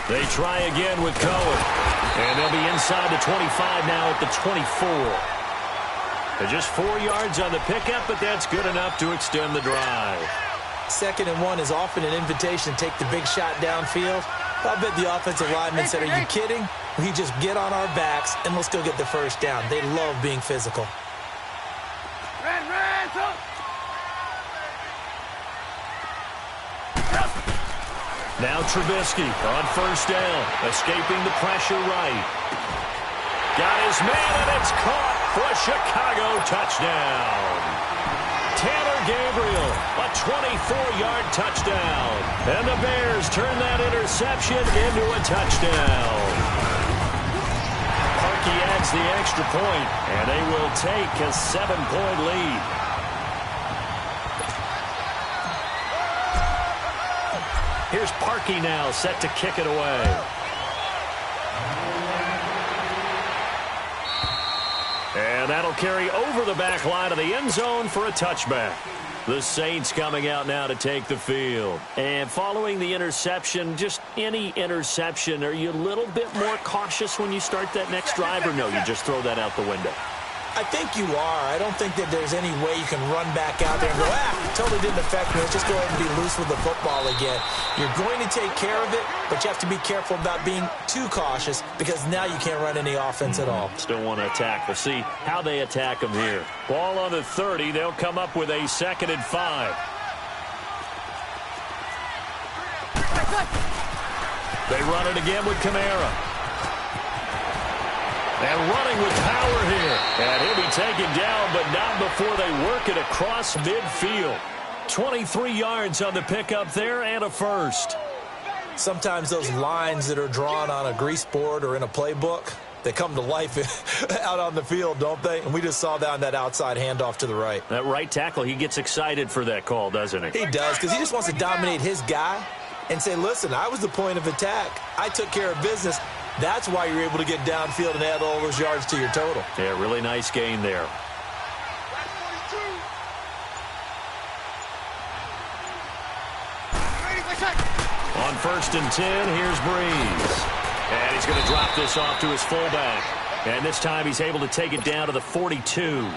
They try again with Cohen. And they'll be inside the 25 now at the 24. They're just 4 yards on the pickup, but that's good enough to extend the drive. 2nd and 1 is often an invitation to take the big shot downfield. I bet the offensive lineman said, are you kidding? We just get on our backs and let's go get the first down. They love being physical. Now Trubisky on 1st down, escaping the pressure right. Got his man, and it's caught for a Chicago touchdown. Taylor Gabriel, a 24-yard touchdown. And the Bears turn that interception into a touchdown. Parkey adds the extra point, and they will take a 7-point lead. Here's Parkey now, set to kick it away. And that'll carry over the back line of the end zone for a touchback. The Saints coming out now to take the field. And following the interception, just any interception, are you a little bit more cautious when you start that next drive, or no, you just throw that out the window? I think you are. I don't think that there's any way you can run back out there and go, totally didn't affect me. Let's just go ahead and be loose with the football again. You're going to take care of it, but you have to be careful about being too cautious because now you can't run any offense at all. Still want to attack. We'll see how they attack them here. Ball on the 30. They'll come up with a 2nd and 5. They run it again with Kamara. And running with power here. And he'll be taken down, but not before they work it across midfield. 23 yards on the pickup there and a first. Sometimes those lines that are drawn on a grease board or in a playbook, they come to life out on the field, don't they? And we just saw that on that outside handoff to the right. That right tackle, he gets excited for that call, doesn't he? He does, because he just wants to dominate his guy and say, listen, I was the point of attack. I took care of business. That's why you're able to get downfield and add all those yards to your total. Yeah, really nice gain there. On 1st and 10, here's Breeze. And he's going to drop this off to his fullback. And this time he's able to take it down to the 42.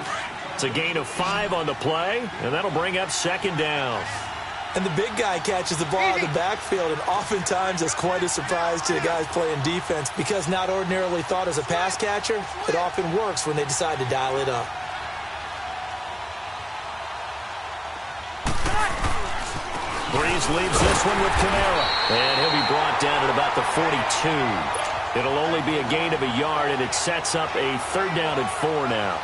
It's a gain of 5 on the play, and that'll bring up 2nd down. And the big guy catches the ball in the backfield, and oftentimes it's quite a surprise to the guys playing defense because not ordinarily thought as a pass catcher, it often works when they decide to dial it up. Breeze leaves this one with Kamara, and he'll be brought down at about the 42. It'll only be a gain of a yard, and it sets up a 3rd down and 4 now.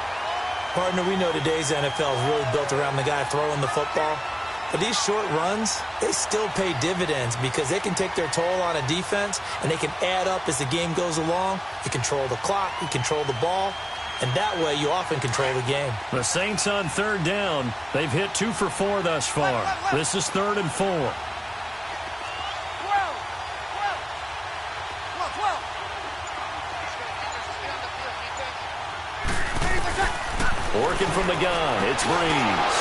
Partner, we know today's NFL is really built around the guy throwing the football. But these short runs, they still pay dividends because they can take their toll on a defense and they can add up as the game goes along. You control the clock, you control the ball, and that way you often control the game. The Saints on 3rd down. They've hit 2 for 4 thus far. This is 3rd and 4. Working from the gun, it's Breeze.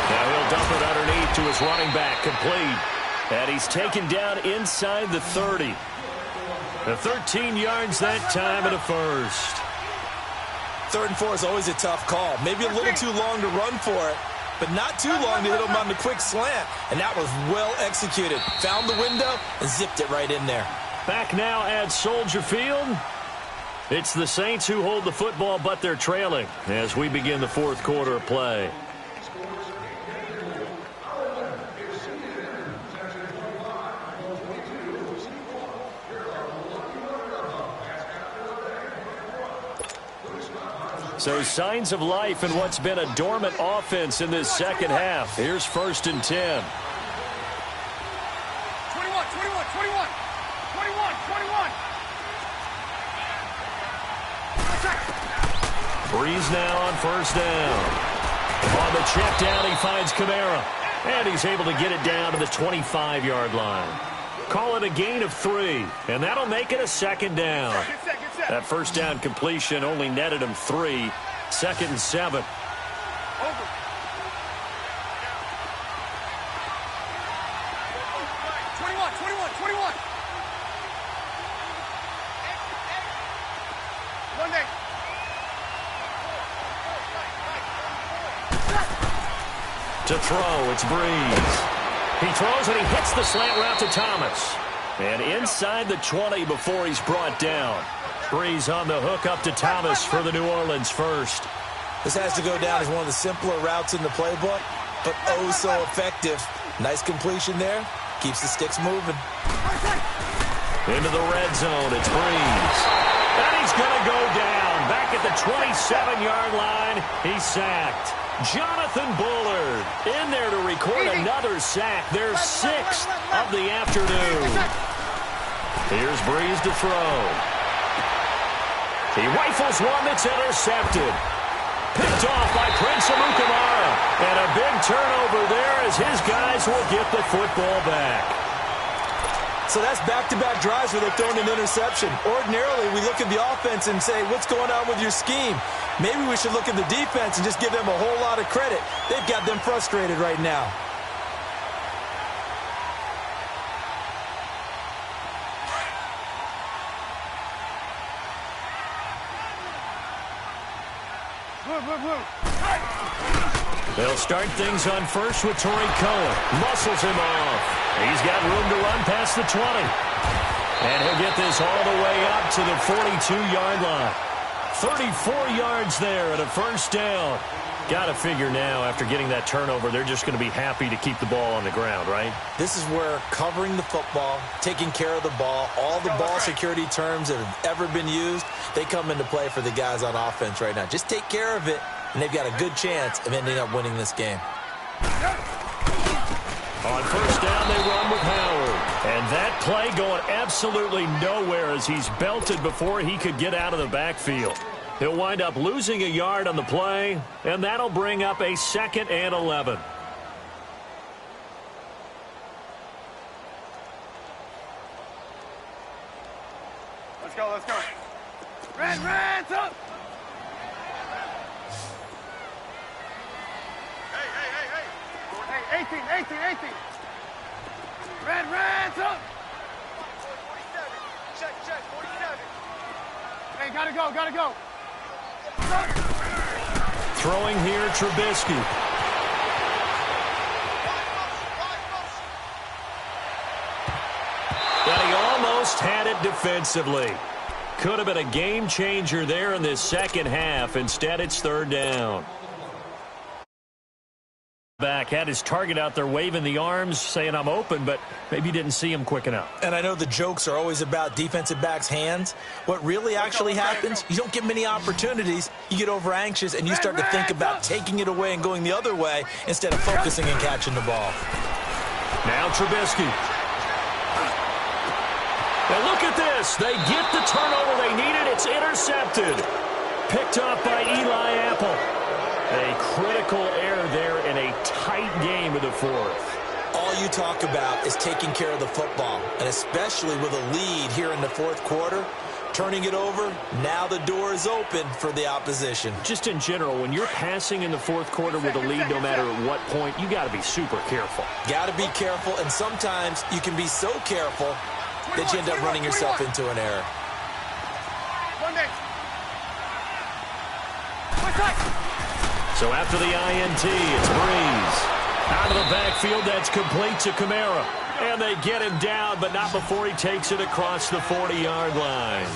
Now he'll dump it underneath to his running back, complete. And he's taken down inside the 30. The 13 yards that time and a first. 3rd and 4 is always a tough call. Maybe a little too long to run for it, but not too long to hit him on the quick slant. And that was well executed. Found the window and zipped it right in there. Back now at Soldier Field. It's the Saints who hold the football, but they're trailing as we begin the 4th quarter of play. So signs of life in what's been a dormant offense in this 2nd half. Here's 1st and 10. 21. Breeze now on 1st down. On the check down, he finds Kamara. And he's able to get it down to the 25-yard line. Call it a gain of 3, and that'll make it a 2nd down. That 1st down completion only netted him 3. 2nd and 7. To throw, it's Breeze. He throws and he hits the slant route to Thomas. And inside the 20 before he's brought down. Breeze on the hook up to Thomas for the New Orleans first. This has to go down as one of the simpler routes in the playbook, but oh so effective. Nice completion there. Keeps the sticks moving. Into the red zone, it's Breeze. And he's going to go down. Back at the 27-yard line, he's sacked. Jonathan Bullard in there to record another sack. Their 6th of the afternoon. Here's Breeze to throw. He rifles one that's intercepted. Picked off by Prince Amukamara. And a big turnover there as his guys will get the football back. So that's back-to-back drives where they've thrown an interception. Ordinarily, we look at the offense and say, what's going on with your scheme? Maybe we should look at the defense and just give them a whole lot of credit. They've got them frustrated right now. They'll start things on first with Torrey Cohen. Muscles him off. He's got room to run past the 20. And he'll get this all the way up to the 42-yard line. 34 yards there at a first down. Got to figure now, after getting that turnover, they're just going to be happy to keep the ball on the ground, right? This is where covering the football, taking care of the ball, all the ball security terms that have ever been used, they come into play for the guys on offense right now. Just take care of it, and they've got a good chance of ending up winning this game. On first down, they run with Howard. And that play going absolutely nowhere as he's belted before he could get out of the backfield. He'll wind up losing a yard on the play, and that'll bring up a 2nd and 11. Let's go, let's go. Red, up! Hey, 18. Red, up! 47. Check, 47. Hey, gotta go. Throwing here, Trubisky. But he almost had it defensively. Could have been a game changer there in this second half. Instead, it's 3rd down. Back had his target out there waving the arms, saying I'm open, but maybe didn't see him quick enough. And I know the jokes are always about defensive backs' hands. What really actually happens, you don't get many opportunities, you get over anxious, and you start to think about taking it away and going the other way instead of focusing and catching the ball. Now Trubisky. Now look at this. They get the turnover they needed. It's intercepted. Picked off by Eli Apple. A critical error there in a tight game of the 4th. All you talk about is taking care of the football, and especially with a lead here in the 4th quarter, turning it over, now the door is open for the opposition. Just in general, when you're passing in the 4th quarter with a lead, no matter at what point, you got to be super careful. Got to be careful, and sometimes you can be so careful that you end up running yourself into an error. So after the INT, it's Breeze. Out of the backfield, that's complete to Kamara. And they get him down, but not before he takes it across the 40-yard line.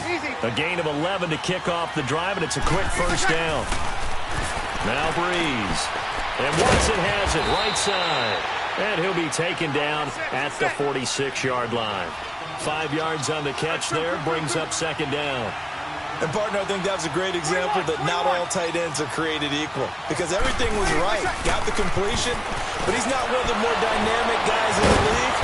A gain of 11 to kick off the drive, and it's a quick first down. Now Breeze. And Watson has it right side. And he'll be taken down at the 46-yard line. 5 yards on the catch there, brings up 2nd down. And, partner, I think that was a great example that not all tight ends are created equal. Because everything was right. Got the completion, but he's not one of the more dynamic guys in the league.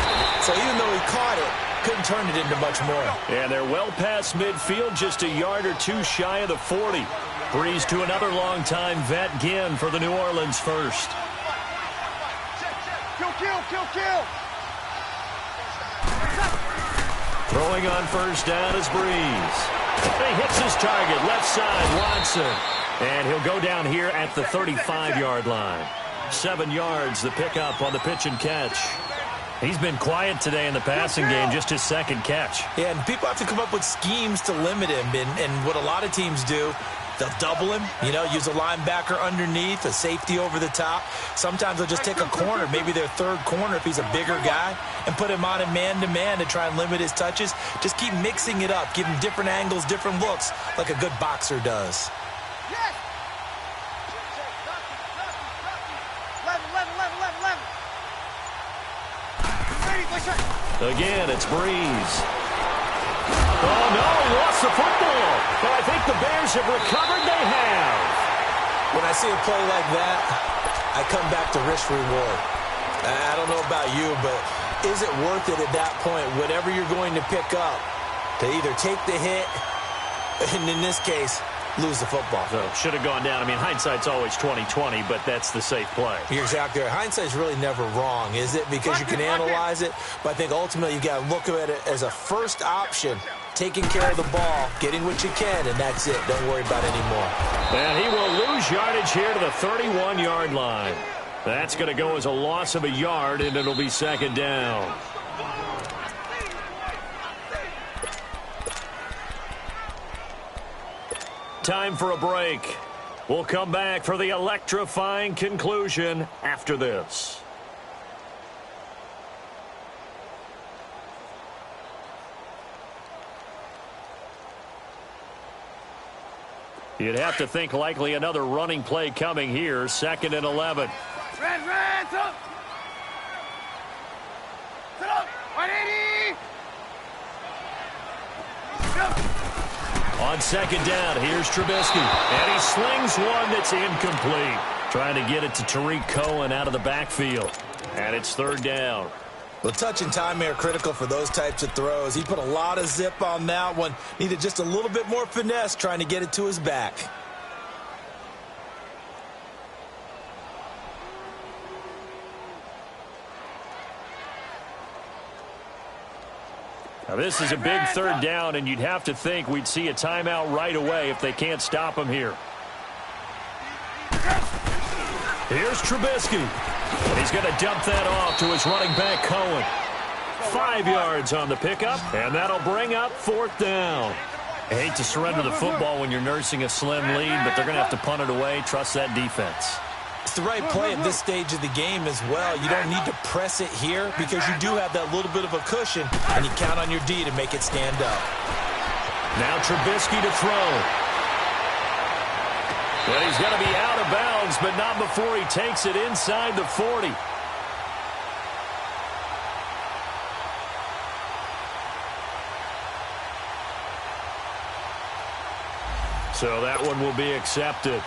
So even though he caught it, couldn't turn it into much more. And they're well past midfield, just a yard or two shy of the 40. Breeze to another long-time vet, Ginn, for the New Orleans first. Kill. Throwing on first down is Breeze. He hits his target, left side, Watson. And he'll go down here at the 35-yard line. 7 yards, the pickup on the pitch and catch. He's been quiet today in the passing game, just his 2nd catch. Yeah, and people have to come up with schemes to limit him. And what a lot of teams do, They'll double him, use a linebacker underneath, a safety over the top. Sometimes they'll just take a corner, maybe their third corner if he's a bigger guy, and put him on a man-to-man to try and limit his touches. Just keep mixing it up, give him different angles, different looks, like a good boxer does. Again, it's Breeze. Oh, no, he lost the football. But I think the Bears have recovered. They have. When I see a play like that, I come back to risk-reward. I don't know about you, but is it worth it at that point, whatever you're going to pick up, to either take the hit, and in this case, lose the football? So, should have gone down. I mean, hindsight's always 20/20, but that's the safe play. You're exactly right. Hindsight's really never wrong, is it? Because you can analyze it, but I think ultimately you got to look at it as a first option, taking care of the ball, getting what you can, and that's it. Don't worry about it anymore. And he will lose yardage here to the 31-yard line. That's going to go as a loss of a yard, and it'll be second down. Time for a break. We'll come back for the electrifying conclusion after this. You'd have to think likely another running play coming here, 2nd and 11. Red, up! Sit up! 180! On second down, here's Trubisky. And he slings one that's incomplete. Trying to get it to Tariq Cohen out of the backfield. And it's 3rd down. Well, touch and time are critical for those types of throws. He put a lot of zip on that one. Needed just a little bit more finesse trying to get it to his back. Now, this is a big 3rd down, and you'd have to think we'd see a timeout right away if they can't stop him here. Here's Trubisky. And he's going to dump that off to his running back, Cohen. 5 yards on the pickup, and that'll bring up 4th down. I hate to surrender the football when you're nursing a slim lead, but they're going to have to punt it away. Trust that defense. It's the right play at this stage of the game as well. You don't need to press it here because you do have that little bit of a cushion, and you count on your D to make it stand up. Now Trubisky to throw. But he's going to be out of bounds, but not before he takes it inside the 40. So that one will be accepted.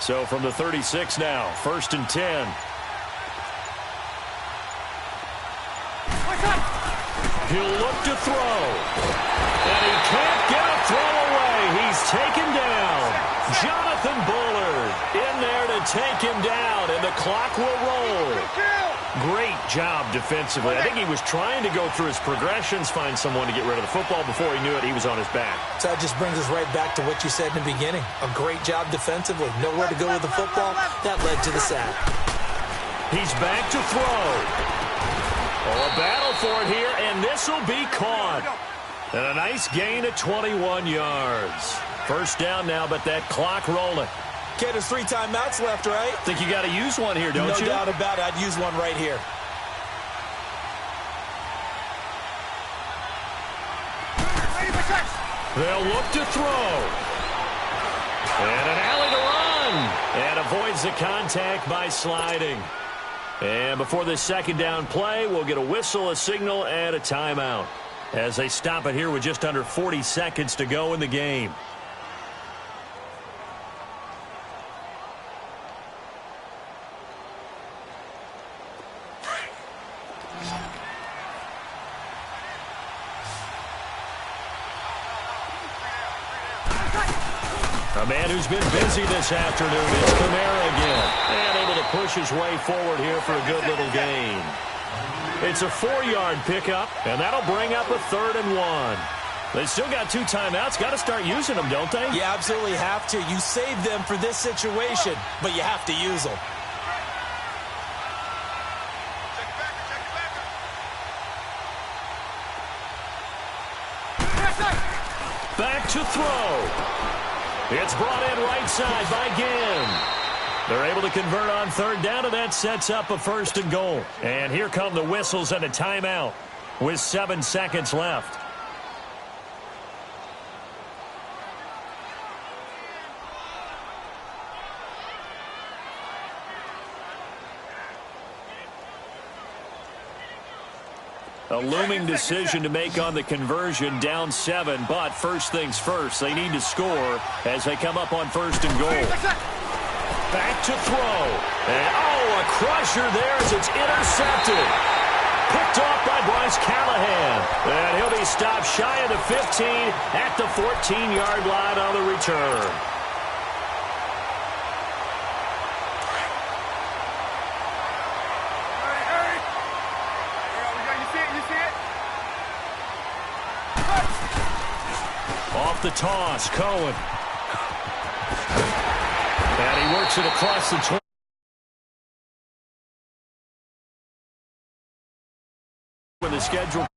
So from the 36 now, 1st and 10. He'll look to throw. And he can't get a throw away. He's taken down. Jonathan Bullard in there to take him down, and the clock will roll. Great job defensively. I think he was trying to go through his progressions, find someone to get rid of the football. Before he knew it, he was on his back. So that just brings us right back to what you said in the beginning. A great job defensively. Nowhere to go with the football. That led to the sack. He's back to throw. Oh, a battle for it here, and this will be caught. And a nice gain of 21 yards. 1st down now, but that clock rolling. Okay, there's 3 timeouts left, right? Think you got to use one here, don't you? No doubt about it. I'd use one right here. They'll look to throw. And an alley to run. And avoids the contact by sliding. And before this 2nd down play, we'll get a whistle, a signal, and a timeout as they stop it here with just under 40 seconds to go in the game. A man who's been busy this afternoon is Kamara again. And able to push his way forward here for a good little gain. It's a 4-yard pickup, and that'll bring up a 3rd and 1. They still got 2 timeouts. Got to start using them, don't they? You absolutely have to. You save them for this situation, but you have to use them. Back to throw. It's brought in right side by Ginn. They're able to convert on 3rd down, and that sets up a 1st and goal. And here come the whistles and a timeout with 7 seconds left. A looming decision to make on the conversion, down 7, but first things first, they need to score as they come up on 1st and goal. Back to throw. And, a crusher there as it's intercepted. Picked off by Bryce Callahan. And he'll be stopped shy of the 15 at the 14-yard line on the return. Off the toss, Cohen. And he works it across the 20. When the schedule